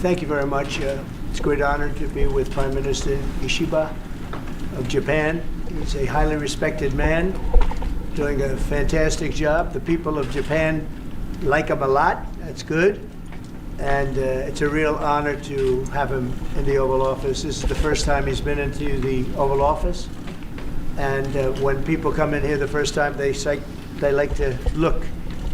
Thank you very much. It's a great honor to be with Prime Minister Ishiba of Japan. He's a highly respected man, doing a fantastic job. The people of Japan like him a lot. That's good. And it's a real honor to have him in the Oval Office. This is the first time he's been into the Oval Office. And when people come in here the first time, they like to look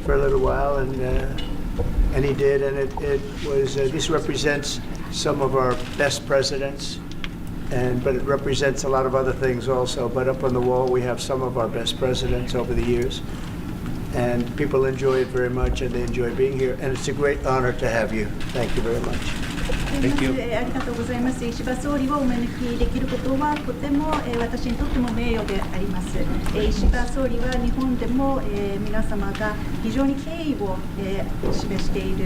for a little while, and he did. And it was this represents some of our best presidents, but it represents a lot of other things also. But up on the wall, we have some of our best presidents over the years. And people enjoy it very much, and they enjoy being here. And it's a great honor to have you. Thank you very much. Thank you. ありがとうございます。石破総理をお招きできることはとても私にとっても名誉であります。石破総理は日本でも皆様が非常に敬意を示している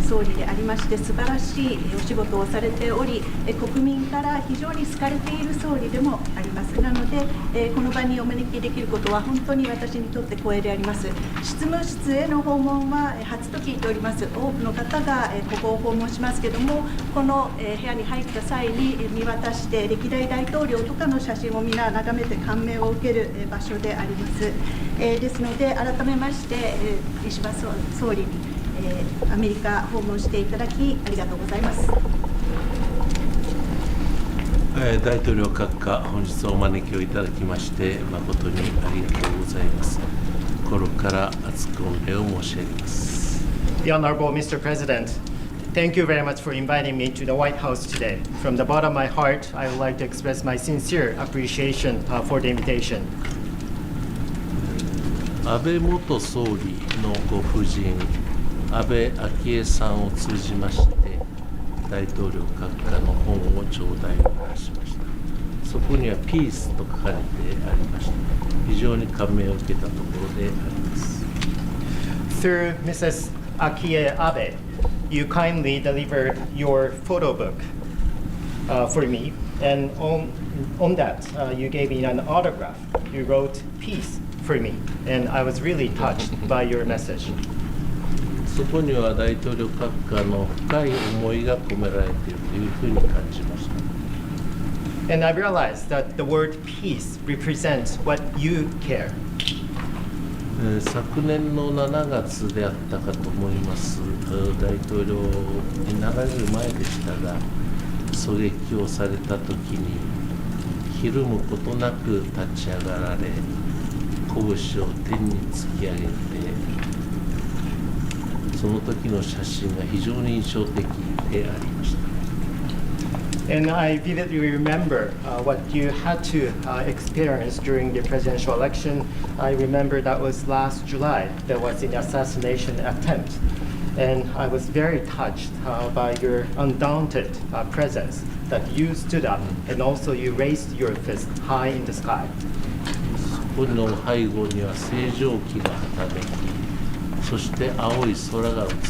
総理でありまして、素晴らしいお仕事をされており、国民から非常に好かれている総理でもあります。なので、この場にお招きできることは本当に私にとって光栄であります。執務室への訪問は初と聞いております。多くの方がここを訪問しますけども、この部屋に入った際に見渡して歴代大統領とかの写真を皆眺めて感銘を受ける場所であります。ですので改めまして石破総理にアメリカ訪問していただきありがとうございます。大統領閣下、本日お招きをいただきまして誠にありがとうございます。心から厚く御礼を申し上げます。The Honorable Mr. President, thank you very much for inviting me to the White House today. From the bottom of my heart, I would like to express my sincere appreciation for the invitation. 安倍元総理のご夫人、安倍昭恵さんを通じまして、大統領閣下の本を頂戴をいたしました。そこにはピースと書かれてありました。非常に感銘を受けたところであります。Through Mrs. Akie Abe, you kindly delivered your photo book for me, and on that you gave me an autograph. You wrote peace for me, and I was really touched by your message. そこには大統領閣下の深い思いが込められているというふうに感じました。And I realized that the word peace represents what you care. 昨年の7月であったかと思います。大統領になられる前でしたが、狙撃をされた時にひるむことなく立ち上がられ、拳を天に突き上げて、その時の写真が非常に印象的でありました。And I vividly remember what you had to experience during the presidential election. I remember that was last July. There was an assassination attempt. And I was very touched by your undaunted presence, that you stood up and also you raised your fist high in the sky. そこの背後には星条旗がはためき、そして青い空が映ってい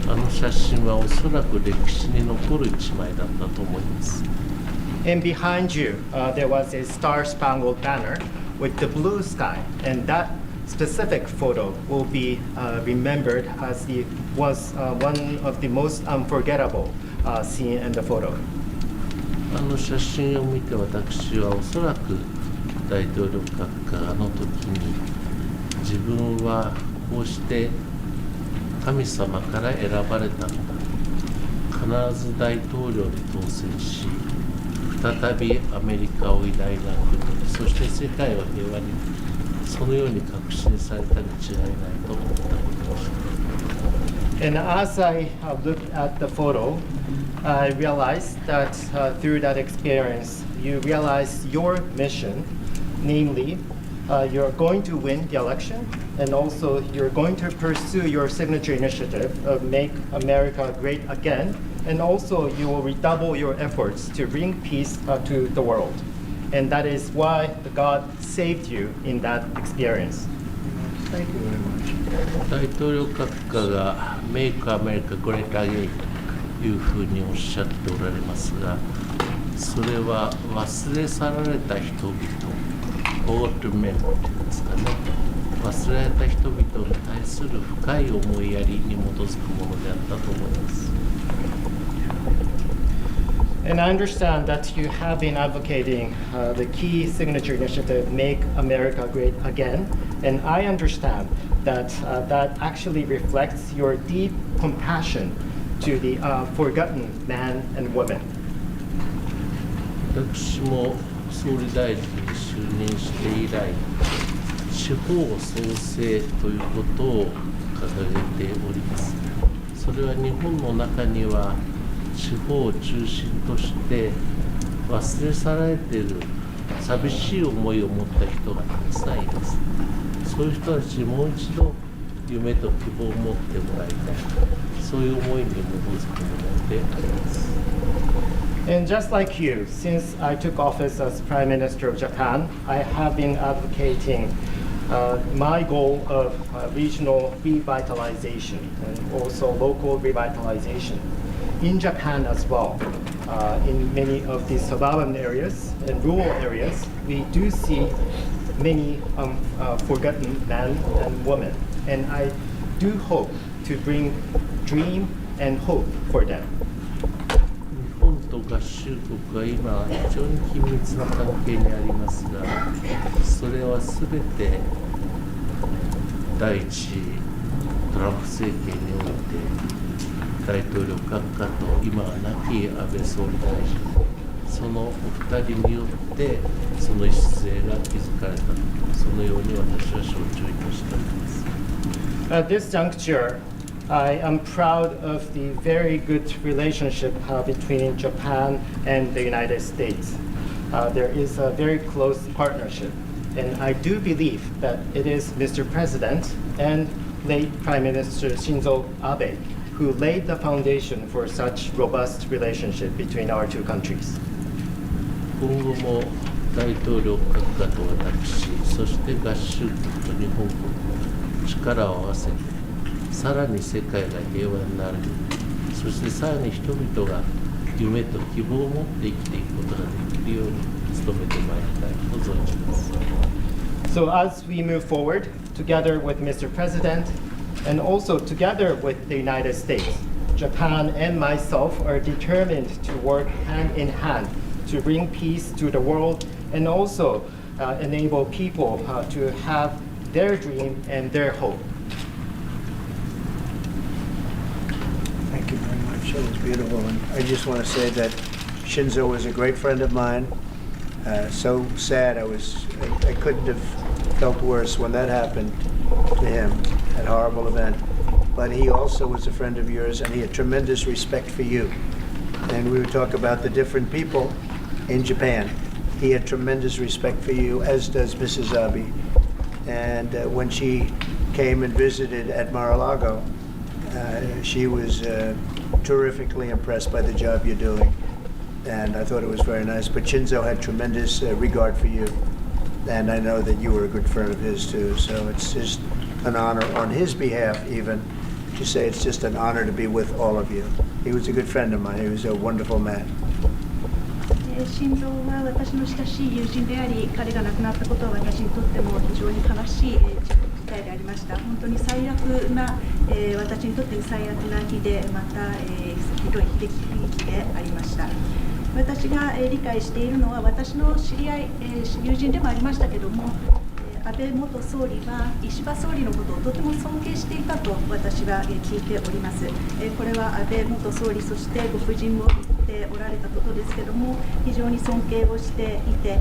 た。あの写真はおそらく歴史に残る一枚だったと思います。And behind you, there was a star-spangled banner with the blue sky, and that specific photo will be remembered as was one of the most unforgettable scene in the photo. あの写真を見て私はおそらく大統領閣下の時に自分はこうして神様から選ばれたんだ、必ず大統領に当選し再びアメリカを偉大な国、そして世界を平和に、そのように確信されたに違いないと思ったことです。 And as I looked at the photo, I realized that through that experience, you realized your mission, namely, you're going to win the election, and also you're going to pursue your signature initiative of Make America Great Again, and also you will redouble your efforts to bring peace to the world. And that is why God saved you in that experience. Thank you very much. 大統領閣下がメイクアメリカグレートアゲインというふうにおっしゃっておられますが、それは忘れ去られた人々、オールメンというんですかね、忘れられた人々に対する深い思いやりに基づくものであったと思います。And I understand that you have been advocating the key signature initiative, Make America Great Again. And I understand that that actually reflects your deep compassion to the forgotten man and woman. 私も総理大臣に就任して以来、地方創生ということを掲げております。それは日本の中には地方を中心として忘れ去られている寂しい思いを持った人がたくさんいます。そういう人たちにもう一度夢と希望を持ってもらいたい、そういう思いに基づくものであります。And just like you, since I took office as Prime Minister of Japan, I have been advocating my goal of regional revitalization and also local revitalization in Japan as well. In many of the suburban areas and rural areas, we do see many forgotten men and women. And I do hope to bring dream and hope for them. 日本と合衆国は今非常に緊密な関係にありますが、それは全て第一次トランプ政権において大統領閣下と今は亡き安倍総理大臣、そのお二人によってその礎が築かれた、そのように私は承知をいたしております。At this juncture, I am proud of the very good relationship between Japan and the United States. There is a very close partnership, and I do believe that it is Mr. President and late Prime Minister Shinzo Abe who laid the foundation for such robust relationship between our two countries. 今後も大統領閣下と私、そして合衆国と日本国、力を合わせてさらに世界が平和になる、そしてさらに人々が夢と希望を持って生きていくことができるように努めてまいりたいと存じます。So as we move forward together with Mr. President and also together with the United States, Japan and myself are determined to work hand in hand to bring peace to the world and also enable people to have their dream and their hope. Thank you very much. It was beautiful. And I just want to say that Shinzo was a great friend of mine. So sad. I couldn't have felt worse when that happened to him, that horrible event. But he also was a friend of yours, and he had tremendous respect for you. And we would talk about the different people in Japan. He had tremendous respect for you, as does Mrs. Abe. And when she came and visited at Mar-a-Lago, she was terrifically impressed by the job you're doing. And I thought it was very nice. But Shinzo had tremendous regard for you. And I know that you were a good friend of his too. So it's just an honor on his behalf even to say it's just an honor to be with all of you. He was a good friend of mine. He was a wonderful man. 心臓は私の親しい友人であり、彼が亡くなったことは私にとっても非常に悲しい事態でありました。本当に最悪な、私にとって最悪な日で、また、ひどい悲劇でありました。私が、理解しているのは、私の知り合い、友人でもありましたけども、安倍元総理は石破総理のことをとても尊敬していたと私は聞いております。これは安倍元総理、そしてご夫人も言っておられたことですけども、非常に尊敬をしていて、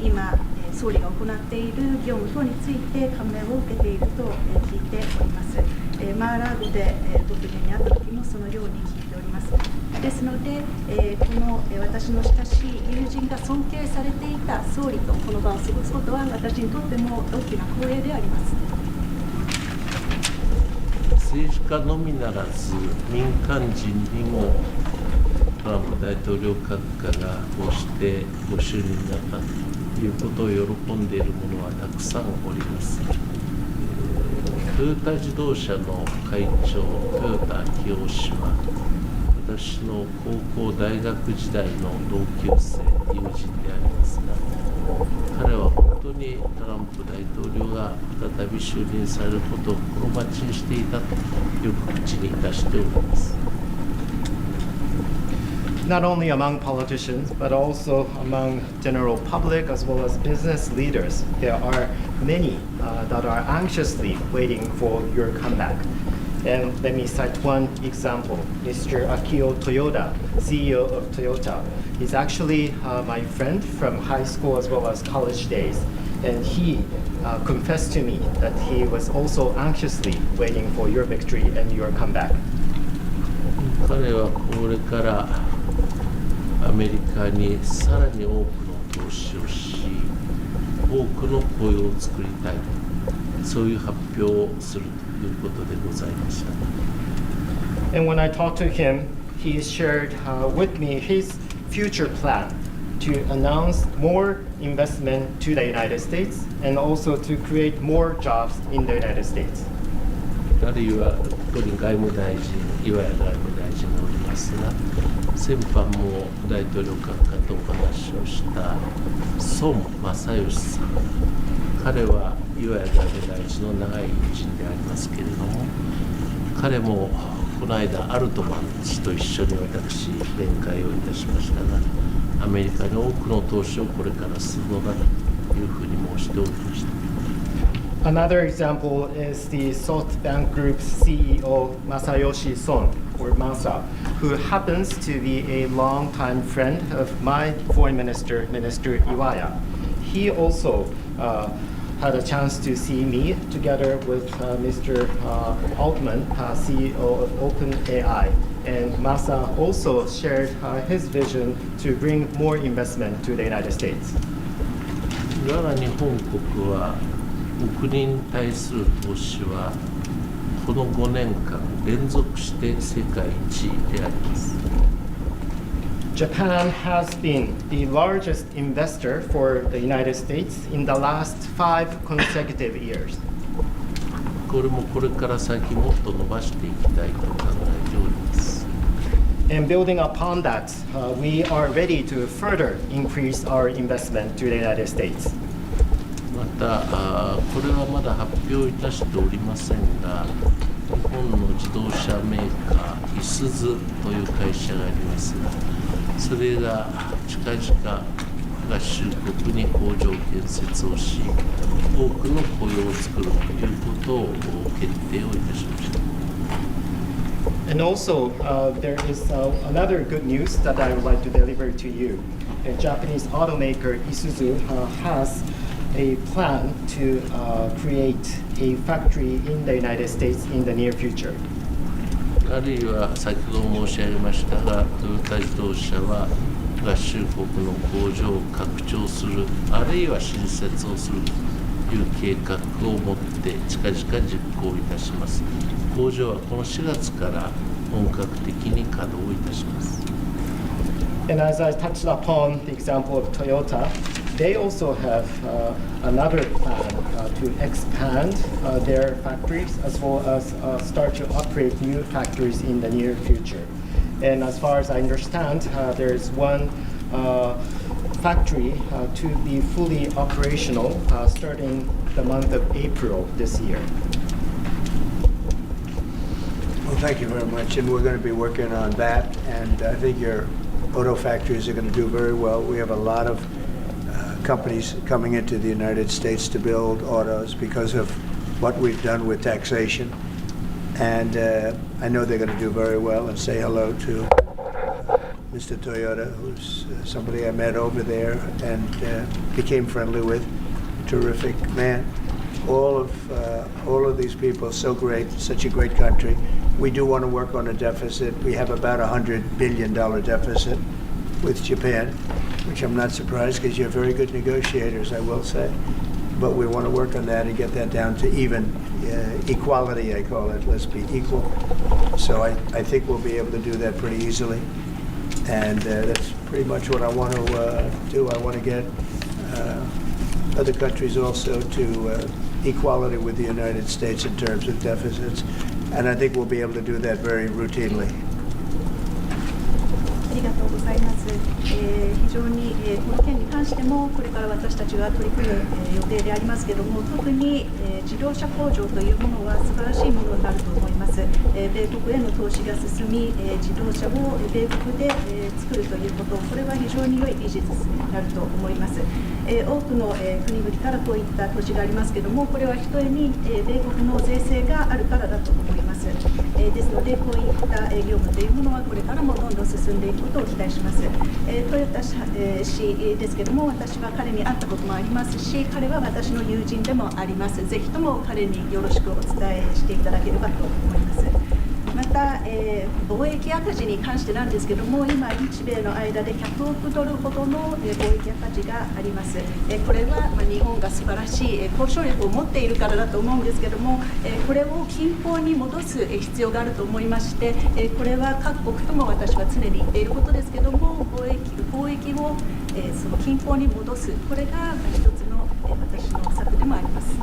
今、総理が行っている業務等について感銘を受けていると聞いております。マーラーゴでご夫人に会った時もそのように聞いております。ですので、この私の親しい友人が尊敬されていた総理とこの場を過ごすことは私にとっても大きな光栄であります。政治家のみならず民間人にもトランプ大統領閣下がこうしてご就任になったということを喜んでいる者はたくさんおります。トヨタ自動車の会長、豊田清島、私の高校大学時代の同級生、友人でありますが、彼は本当にトランプ大統領が再び就任されることを心待ちにしていたとよく口に出しております。not only among politicians, but also among general public as well as business leaders. There are many that are anxiously waiting for your comeback. And let me cite one example. Mr. Akio Toyoda, CEO of Toyota, is actually my friend from high school as well as college days. And he confessed to me that he was also anxiously waiting for your victory and your comeback. 彼はこれからアメリカにさらに多くの投資をし、多くの雇用を作りたい、そういう発表をするということでございました。And when I talked to him, he shared with me his future plan to announce more investment to the United States and also to create more jobs in the United States. あるいはここに外務大臣、岩谷外務大臣がおりますが、先般も大統領閣下とお話をした孫正義さん、彼は岩谷外務大臣の長い友人でありますけれども、彼もこの間アルトマン氏と一緒に私面会をいたしましたが、アメリカに多くの投資をこれからするのだというふうに申しておりました。Another example is the SoftBank Group's CEO Masayoshi Son, or Masa, who happens to be a longtime friend of my foreign minister, Minister Iwaya. He also had a chance to see me together with Mr. Altman, CEO of OpenAI. And Masa also shared his vision to bring more investment to the United States. 我が日本国は国に対する投資はこの5年間連続して世界一位であります。Japan has been the largest investor for the United States in the last 5 consecutive years. これもこれから先もっと伸ばしていきたいと考えております。And building upon that, we are ready to further increase our investment to the United States. またこれはまだ発表いたしておりませんが、日本の自動車メーカーいすゞという会社がありますが、それが近々合衆国に工場建設をし、多くの雇用を作るということを決定をいたしました。And also, there is another good news that I would like to deliver to you. The Japanese automaker Isuzu has a plan to create a factory in the United States in the near future. あるいは先ほど申し上げましたが、トヨタ自動車は合衆国の工場を拡張する、あるいは新設をするという計画を持って近々実行いたします。工場はこの4月から本格的に稼働いたします。And as I touched upon the example of Toyota, they also have another plan to expand their factories as well as start to operate new factories in the near future. And as far as I understand, there is one factory to be fully operational starting the month of April this year. Well, thank you very much, and we're going to be working on that, and I think your auto factories are going to do very well. We have a lot of companies coming into the United States to build autos because of what we've done with taxation, and I know they're going to do very well. And say hello to Mr. Toyota, who's somebody I met over there and became friendly with. Terrific man. All of these people, so great, such a great country. We do want to work on a deficit. We have about $100 billion deficit with Japan, which I'm not surprised because you're very good negotiators, I will say. But we want to work on that and get that down to even equality, I call it. Let's be equal. So I think we'll be able to do that pretty easily. And that's pretty much what I want to do. I want to get other countries also to equality with the United States in terms of deficits. And I think we'll be able to do that very routinely. ありがとうございます。。非常に、この件に関してもこれから私たちが取り組む、予定でありますけれども、特に、自動車工場というものは素晴らしいものになると思います。米国への投資が進み、自動車を米国で、作るということ、これは非常に良いビジネスになると思います。多くの、国々からこういった投資がありますけれども、これはひとえに、米国の税制があるからだと思います。ですので、こういった業務というものはこれからもどんどん進んでいくことを期待します。トヨタ氏ですけれども、私は彼に会ったこともありますし、彼は私の友人でもあります。ぜひとも彼によろしくお伝えしていただければと思います。また、貿易赤字に関してなんですけれども、今、日米の間で100億ドルほどの貿易赤字があります。これは日本が素晴らしい交渉力を持っているからだと思うんですけれども、これを均衡に戻す必要があると思いまして、これは各国とも私は常に言っていることですけれども、貿易をその均衡に戻す、これが一つの私の策でもあります。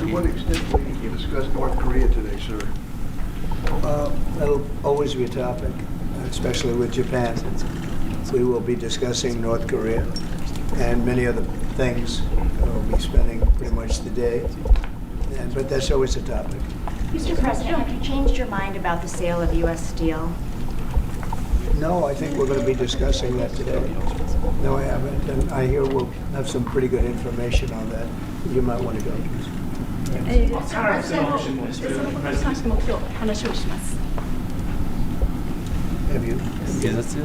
To what extent will you discuss North Korea today, sir? That'll always be a topic, especially with Japan. We will be discussing North Korea and many other things. We'll be spending pretty much the day, but that's always a topic. Mr. President, have you changed your mind about the sale of U.S. steel? No, I think we're going to be discussing that today. No, I haven't, and I hear we'll have some pretty good information on that. You might want to go. そのことに関しても今日話をします。Have you? Yes.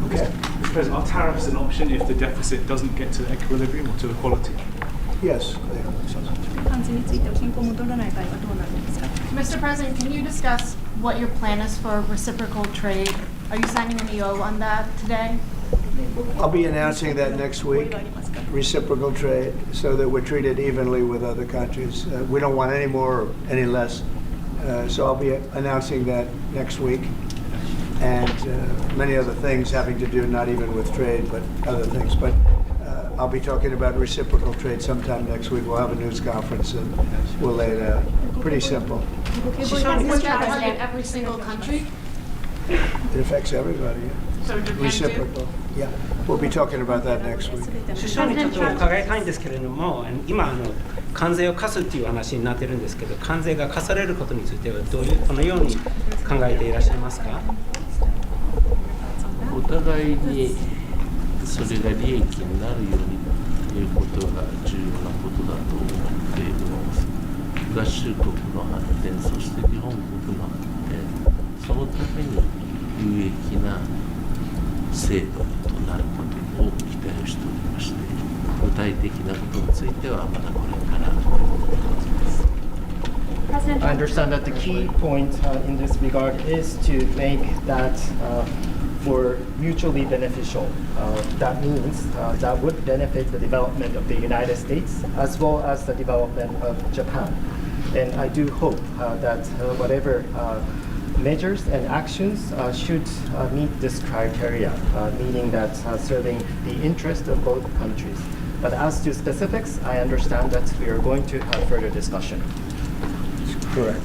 Okay. Mr. President, are tariffs an option if the deficit doesn't get to equilibrium or to equality? Yes. 関税については均衡戻らない場合はどうなるんですか。Mr. President, can you discuss what your plan is for reciprocal trade? Are you signing an EO on that today? I'll be announcing that next week. Reciprocal trade, so that we're treated evenly with other countries. We don't want any more or any less. So I'll be announcing that next week. And many other things having to do not even with trade, but other things. But I'll be talking about reciprocal trade sometime next week. We'll have a news conference and we'll lay it out. Pretty simple. Does that target every single country? It affects everybody. So Japan too? Reciprocal. Yeah. We'll be talking about that next week. 首相にちょっと伺いたいんですけれども、今関税を課すっていう話になってるんですけど、関税が課されることについてはこのように考えていらっしゃいますか？お互いにそれが利益になるようにということが重要なことだと思っています。合衆国の発展、そして日本国の発展、そのために有益な制度となることを期待をしておりまして、具体的なことについてはまだこれから。I understand that the key point in this regard is to make that for mutually beneficial. That means that would benefit the development of the United States as well as the development of Japan. And I do hope that whatever measures and actions should meet this criteria, meaning that serving the interest of both countries. But as to specifics, I understand that we are going to have further discussion. Correct.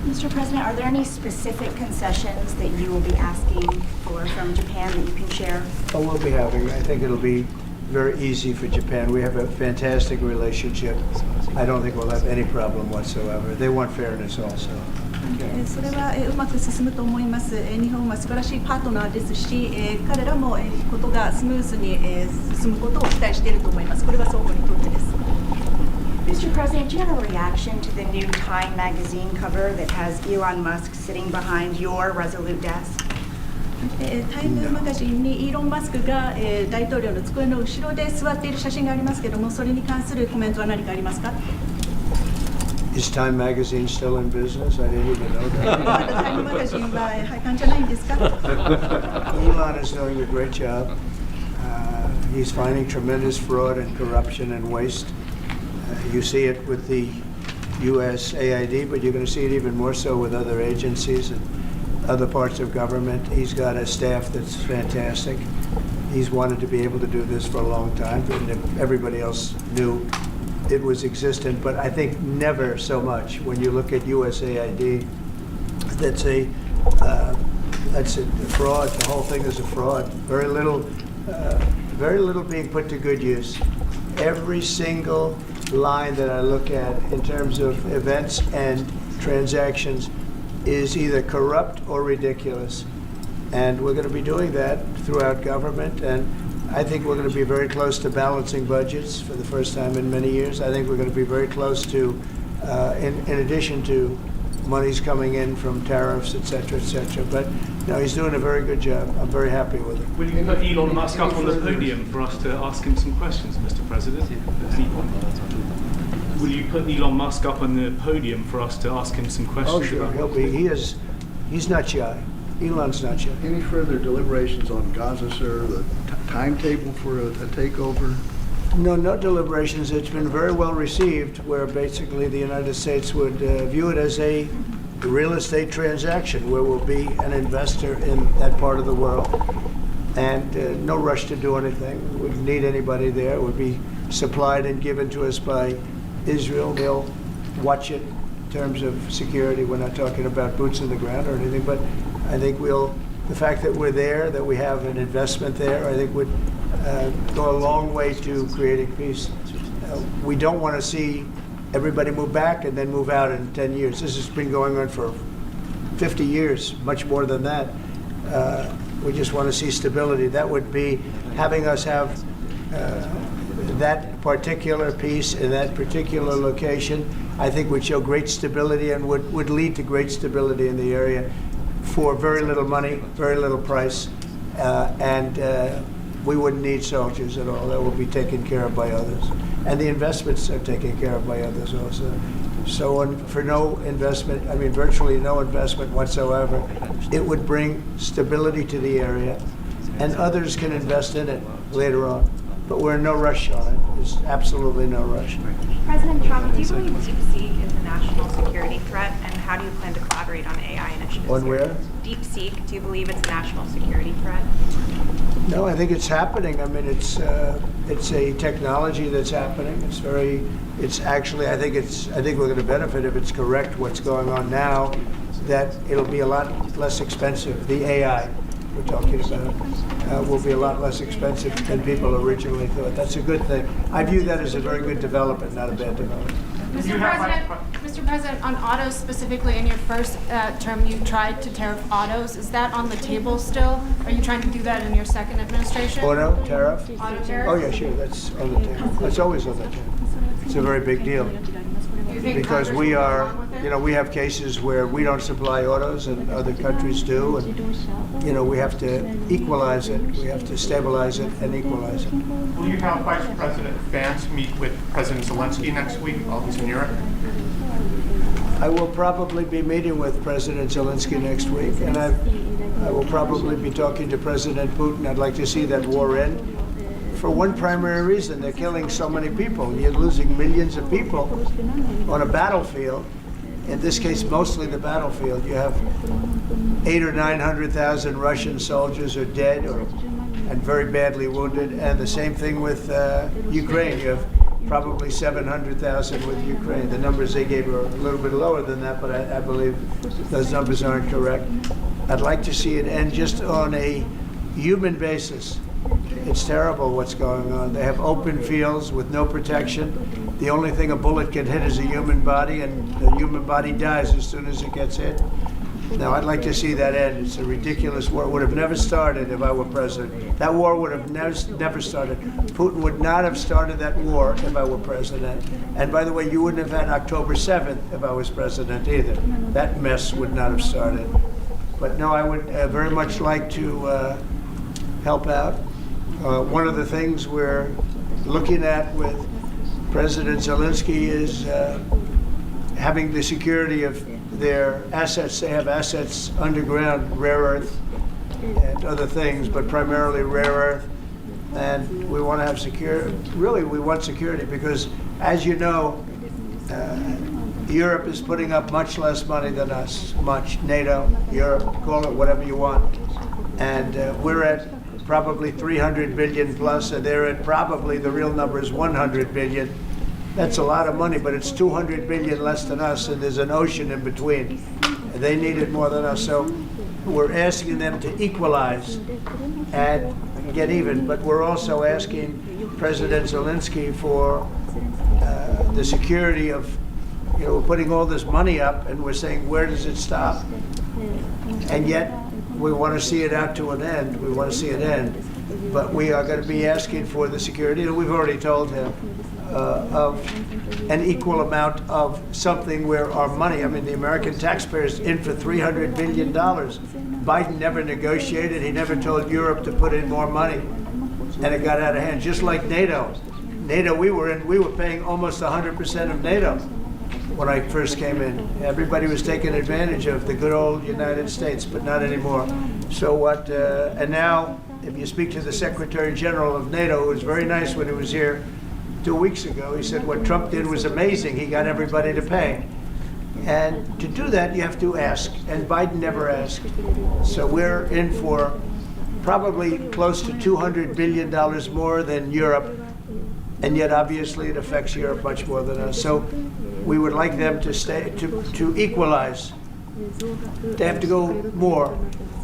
Mr. President, are there any specific concessions that you will be asking for from Japan that you can share? Oh, we'll be having, I think it'll be very easy for Japan. We have a fantastic relationship. I don't think we'll have any problem whatsoever. They want fairness also. それはうまく進むと思います。日本は素晴らしいパートナーですし、彼らもことがスムーズに進むことを期待していると思います。これは双方にとってです。Mr. President, do you have a reaction to the new Time magazine cover that has Elon Musk sitting behind your Resolute desk? タイムマガジンにイーロン・マスクが大統領の机の後ろで座っている写真がありますけれども、それに関するコメントは何かありますか？ Is Time magazine still in business? I didn't even know that. タイムマガジンは廃刊じゃないんですか？ Elon is doing a great job. He's finding tremendous fraud and corruption and waste. You see it with the USAID, but you're going to see it even more so with other agencies and other parts of government. He's got a staff that's fantastic. He's wanted to be able to do this for a long time, and everybody else knew it was existent, but I think never so much. When you look at USAID, that's a fraud. The whole thing is a fraud. Very little being put to good use. Every single line that I look at in terms of events and transactions is either corrupt or ridiculous. And we're going to be doing that throughout government. And I think we're going to be very close to balancing budgets for the first time in many years. I think we're going to be very close to, in addition to monies coming in from tariffs, et cetera, et cetera. But no, he's doing a very good job. I'm very happy with it. Will you put Elon Musk up on the podium for us to ask him some questions, Mr. President? Will you put Elon Musk up on the podium for us to ask him some questions? Oh, sure. He'll be. He's not shy. Elon's not shy. Any further deliberations on Gaza, sir? The timetable for a takeover? No deliberations. It's been very well received, where basically the United States would view it as a real estate transaction, where we'll be an investor in that part of the world, and no rush to do anything. We wouldn't need anybody there. It would be supplied and given to us by Israel. They'll watch it in terms of security. We're not talking about boots on the ground or anything, but I think the fact that we're there, that we have an investment there, I think would go a long way to creating peace. We don't want to see everybody move back and then move out in 10 years. This has been going on for 50 years, much more than that. We just want to see stability. That would be having us have that particular piece in that particular location, I think would show great stability and would lead to great stability in the area for very little money, very little price, and we wouldn't need soldiers at all. That will be taken care of by others. And the investments are taken care of by others also. So for no investment, I mean virtually no investment whatsoever, it would bring stability to the area, and others can invest in it later on. But we're in no rush on it. There's absolutely no rush. President Trump, do you believe DeepSeek is a national security threat, and how do you plan to collaborate on AI initiatives? On where? DeepSeek, do you believe it's a national security threat? No, I think it's happening. I mean, it's a technology that's happening. It's actually, I think we're going to benefit if it's correct what's going on now, that it'll be a lot less expensive. The AI we're talking about will be a lot less expensive than people originally thought. That's a good thing. I view that as a very good development, not a bad development. Mr. President, on autos specifically, in your first term, you tried to tariff autos. Is that on the table still? Are you trying to do that in your second administration? Auto tariff? Auto tariff? Oh yeah, sure. That's on the table. That's always on the table. It's a very big deal. Because we are, we have cases where we don't supply autos and other countries do, and we have to equalize it. We have to stabilize it and equalize it. Will you have Vice President Vance meet with President Zelensky next week while he's in Europe? I will probably be meeting with President Zelensky next week, and I will probably be talking to President Putin. I'd like to see that war end. For one primary reason, they're killing so many people. You're losing millions of people on a battlefield. In this case, mostly the battlefield. You have 800,000 or 900,000 Russian soldiers are dead and very badly wounded. And the same thing with Ukraine. You have probably 700,000 with Ukraine. The numbers they gave are a little bit lower than that, but I believe those numbers aren't correct. I'd like to see it end just on a human basis. It's terrible what's going on. They have open fields with no protection. The only thing a bullet can hit is a human body, and the human body dies as soon as it gets hit. Now, I'd like to see that end. It's a ridiculous war. It would have never started if I were president. That war would have never started. Putin would not have started that war if I were president. And by the way, you wouldn't have had October 7th if I was president either. That mess would not have started. But no, I would very much like to help out. One of the things we're looking at with President Zelensky is having the security of their assets. They have assets underground, rare earth and other things, but primarily rare earth. And we want to have security. Really, we want security because, as you know, Europe is putting up much less money than us. NATO, Europe, call it whatever you want. And we're at probably 300 billion plus, and they're at probably, the real number is 100 billion. That's a lot of money, but it's 200 billion less than us, and there's an ocean in between. And They need it more than us. So we're asking them to equalize and get even. But we're also asking President Zelensky for the security of, we're putting all this money up and we're saying, where does it stop? And yet, we want to see it out to an end. We want to see it end. But we are going to be asking for the security, and we've already told him, of an equal amount of something where our money, I mean, the American taxpayer is in for $300 billion. Biden never negotiated. He never told Europe to put in more money, and it got out of hand. Just like NATO. NATO, we were paying almost 100% of NATO when I first came in. Everybody was taking advantage of the good old United States, but not anymore. So what, and now, if you speak to the Secretary General of NATO, who was very nice when he was here 2 weeks ago, he said what Trump did was amazing. He got everybody to pay. And to do that, you have to ask, and Biden never asked. So we're in for probably close to $200 billion more than Europe, and yet obviously it affects Europe much more than us. So we would like them to stay, to equalize. They have to go more.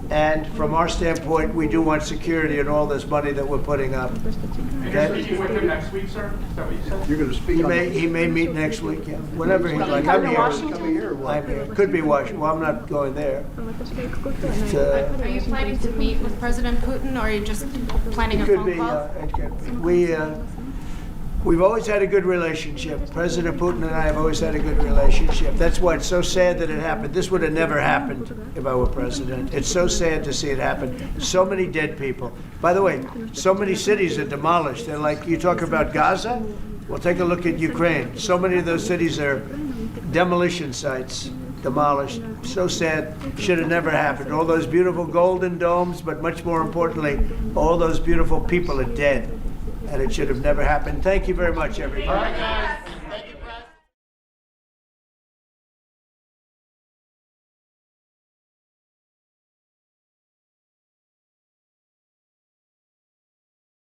And from our standpoint, we do want security and all this money that we're putting up. And you're speaking with him next week, sir? Is that what you said? You're going to speak on He may meet next week, yeah. Whenever he'd like. I'm here. I'm here. Could be Washington. Well, I'm not going there. Are you planning to meet with President Putin, or are you just planning a phone call? It could be. We've always had a good relationship. President Putin and I have always had a good relationship. That's why it's so sad that it happened. This would have never happened if I were president. It's so sad to see it happen. So many dead people. By the way, so many cities are demolished. They're like, you talk about Gaza? Well, take a look at Ukraine. So many of those cities are demolition sites, demolished. So sad. Should have never happened. All those beautiful golden domes, but much more importantly, all those beautiful people are dead. And it should have never happened. Thank you very much, everybody.